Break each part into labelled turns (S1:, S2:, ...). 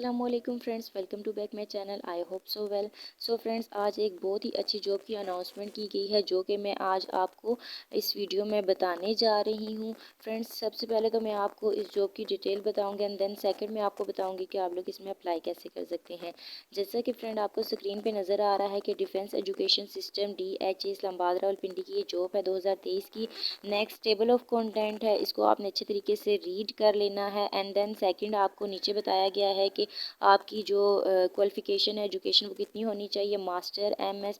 S1: अस्सलामुअलैकुम friends, welcome to back my channel. I hope so well. So friends, आज एक बहुत ही अच्छी जॉब की अनाउंसमेंट की गई है जो कि मैं आज आपको इस वीडियो में बताने जा रही हूँ। फ्रेंड्स, सबसे पहले तो मैं आपको इस जॉब की डिटेल बताऊँगी एंड देन सेकंड मैं आपको बताऊँगी कि आप लोग इसमें अप्लाई कैसे कर सकते हैं। जैसा कि फ्रेंड आपको स्क्रीन पर नज़र आ रहा है कि defence education system DHA Islamabad Rawalpindi की ये जॉब है 2023 की। नेक्स्ट टेबल ऑफ कंटेंट है, इसको आपने अच्छे तरीके से रीड कर लेना है एंड देन सेकंड आपको नीचे बताया गया है कि आपकी जो क्वालिफ़िकेशन है, एजुकेशन, वो कितनी होनी चाहिए। मास्टर, MS,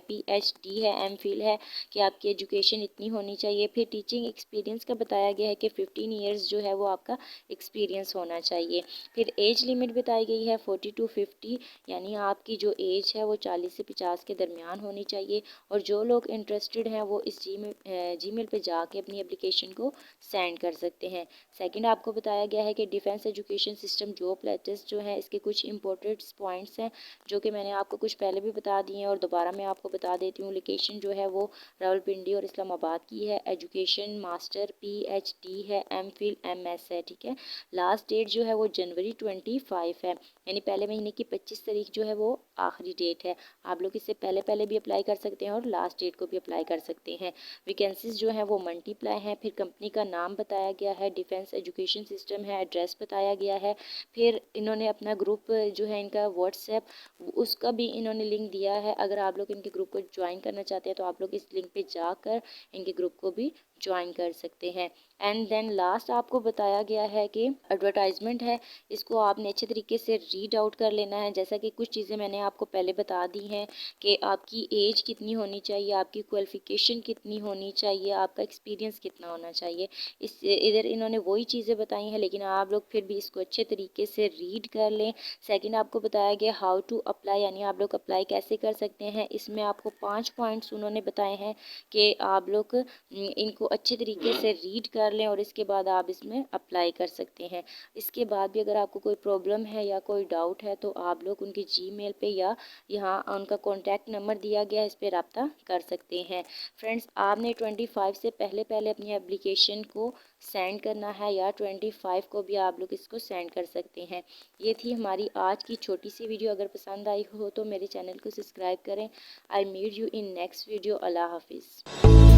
S1: PhD है, MPhil है कि आपकी एजुकेशन इतनी होनी चाहिए। फिर टीचिंग एक्सपीरियंस का बताया गया है कि 15 ईयर्स जो है वो आपका एक्सपीरियंस होना चाहिए। फिर एज लिमिट बताई गई है 40 to 50, यानी आपकी जो एज है वो 40 से 50 के दरमियान होनी चाहिए। और जो लोग इंटरेस्टेड हैं वो इस जीमेल पे जाके अपनी एप्लीकेशन को सेंड कर सकते हैं। सेकंड आपको बताया गया है कि defence education system job latest जो है इसके कुछ इंपॉर्टेंट पॉइंट्स हैं जो कि मैंने आपको कुछ पहले भी बता दिए हैं और दोबारा मैं आपको बता देती हूँ। लोकेशन जो है वो रावलपिंडी और इस्लामाबाद की है। एजुकेशन मास्टर, PhD है, MPhil, MS है, ठीक है। लास्ट डेट जो है वो जनवरी 25 है, यानी पहले महीने की 25 तारीख जो है वो आखिरी डेट है। आप लोग इससे पहले पहले भी अप्लाई कर सकते हैं और लास्ट डेट को भी अप्लाई कर सकते हैं। वैकेंसीज जो है वो मल्टीप्लाई हैं। फिर कंपनी का नाम बताया गया है, डिफेंस एजुकेशन सिस्टम है, एड्रेस बताया गया है। फिर इन्होंने अपना ग्रुप जो है इनका व्हाट्सएप, उसका भी इन्होंने लिंक दिया है। अगर आप लोग इनके ग्रुप को ज्वाइन करना चाहते हैं तो आप लोग इस लिंक पे जाकर इनके ग्रुप को भी ज्वाइन कर सकते हैं। एंड देन लास्ट आपको बताया गया है कि एडवर्टाइजमेंट है, इसको आपने अच्छे तरीके से रीड आउट कर लेना है। जैसा कि कुछ चीज़ें मैंने आपको पहले बता दी हैं कि आपकी एज कितनी होनी चाहिए, आपकी क्वालिफ़िकेशन कितनी होनी चाहिए, आपका एक्सपीरियंस कितना होना चाहिए। इस इधर इन्होंने वही चीज़ें बताई हैं, लेकिन आप लोग फिर भी इसको अच्छे तरीके से रीड कर लें। सेकंड आपको बताया गया हाउ टू अप्लाई, यानी आप लोग अप्लाई कैसे कर सकते हैं। इसमें आपको 5 पॉइंट्स उन्होंने बताए हैं कि आप लोग इनको अच्छे तरीके से रीड कर लें और इसके बाद आप इसमें अप्लाई कर सकते हैं। इसके बाद भी अगर आपको कोई प्रॉब्लम है या कोई डाउट है तो आप लोग उनके जीमेल पे या यहाँ उनका कॉन्टैक्ट नंबर दिया गया है, इस पर रब्ता कर सकते हैं। फ्रेंड्स, आपने 25 से पहले पहले अपनी एप्लीकेशन को सेंड करना है या 25 को भी आप लोग इसको सेंड कर सकते हैं। ये थी हमारी आज की छोटी सी वीडियो। अगर पसंद आई हो तो मेरे चैनल को सब्सक्राइब करें। I meet you in next video. अल्लाह हाफिज़।